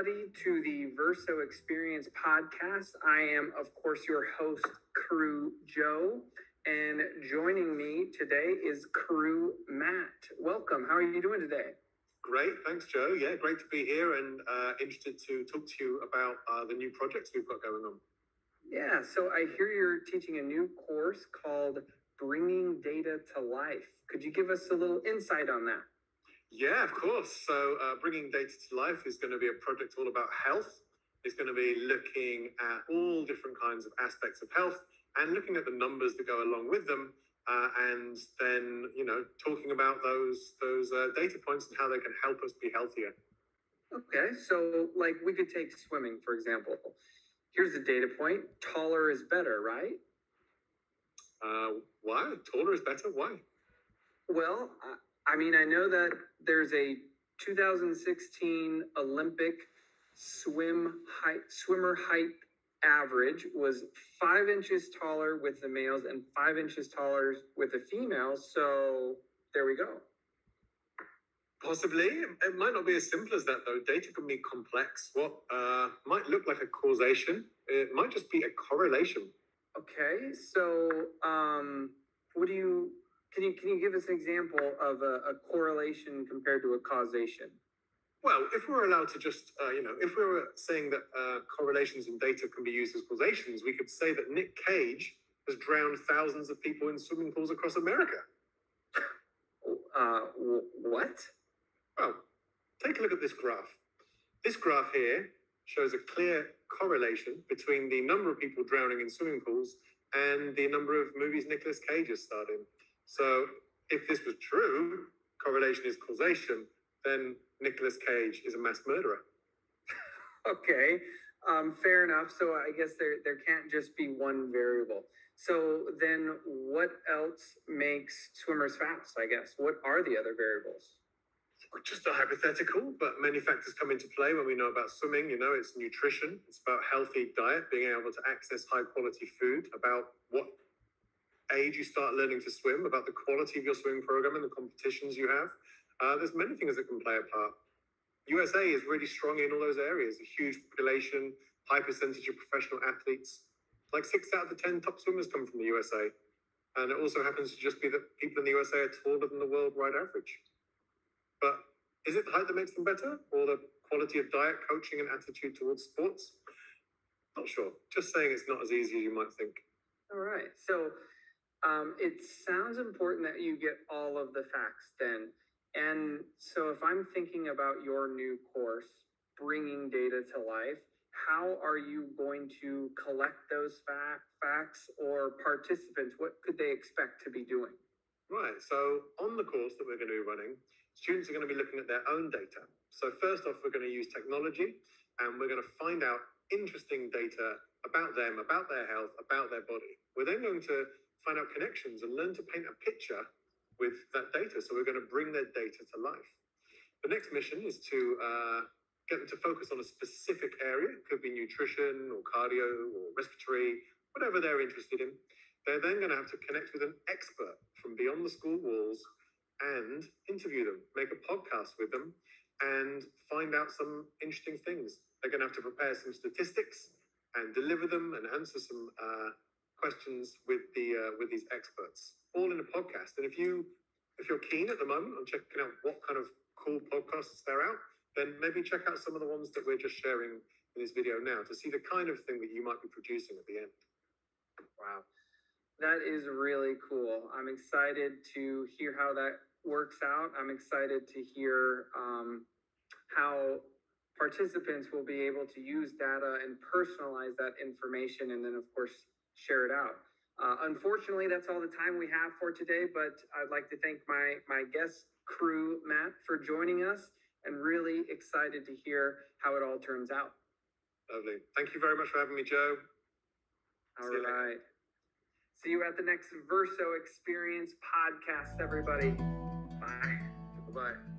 everybody, to the VERSO Experience Podcast. I am, of course, your host, 𝐃𝐚𝐿, and joining me today is Matt. Welcome. How are you doing today? Great. Thanks, Joe. Yeah, great to be here and interested to talk to you about the new projects we've got going on. Yeah, so I hear you're teaching a new course called Bringing Data to Life. Could you give us a little insight on that? Yeah, of course. So Bringing Data to Life is going to be a project all about health. It's going to be looking at all different kinds of aspects of health and looking at the numbers that go along with them, and then, talking about those data points and how they can help us be healthier. Okay, so like we could take swimming, for example. Here's the data point. Taller is better, right? Why? Taller is better? Why? Well, I know that there's a 2016 Olympic swimmer height average was 5 inches taller with the males and 5 inches taller with the females. So there we go. Possibly. It might not be as simple as that, though. Data can be complex. What might look like a causation, it might just be a correlation. Okay, so can you give us an example of a correlation compared to a causation? Well, if we're allowed to just, if we were saying that correlations in data can be used as causations, we could say that Nick Cage has drowned thousands of people in swimming pools across America. What? Well, take a look at this graph. This graph here shows a clear correlation between the number of people drowning in swimming pools and the number of movies Nicolas Cage has starred in. So if this was true, correlation is causation, then Nicolas Cage is a mass murderer. Okay, fair enough. So I guess there can't just be one variable. So then what else makes swimmers fast, I guess? What are the other variables? Just a hypothetical, but many factors come into play when we know about swimming. It's nutrition. It's about healthy diet, being able to access high quality food, about what age you start learning to swim, about the quality of your swimming program and the competitions you have. There's many things that can play a part. USA is really strong in all those areas. A huge population, high percentage of professional athletes. Like 6 out of the 10 top swimmers come from the USA. And it also happens to just be that people in the USA are taller than the worldwide average. But is it the height that makes them better, or the quality of diet, coaching, and attitude towards sports? Not sure. Just saying it's not as easy as you might think. All right. So it sounds important that you get all of the facts then. And so if I'm thinking about your new course, Bringing Data to Life, how are you going to collect those facts, or participants? What could they expect to be doing? Right. So on the course that we're going to be running, students are going to be looking at their own data. So first off, we're going to use technology, and we're going to find out interesting data about them, about their health, about their body. We're then going to find out connections and learn to paint a picture with that data. So we're going to bring their data to life. The next mission is to get them to focus on a specific area. It could be nutrition or cardio or respiratory, whatever they're interested in. They're then going to have to connect with an expert from beyond the school walls and interview them, make a podcast with them, and find out some interesting things. They're going to have to prepare some statistics and deliver them and answer some questions with these experts, all in a podcast. And if you're keen at the moment on checking out what kind of cool podcasts they're out, then maybe check out some of the ones that we're just sharing in this video now to see the kind of thing that you might be producing at the end. Wow. That is really cool. I'm excited to hear how that works out. I'm excited to hear how participants will be able to use data and personalize that information, and then, of course, share it out. Unfortunately, that's all the time we have for today, but I'd like to thank my guest, Matt, for joining us, and really excited to hear how it all turns out. Lovely. Thank you very much for having me, Joe. All right. See you at the next VERSO Experience Podcast, everybody. Bye. Bye-bye.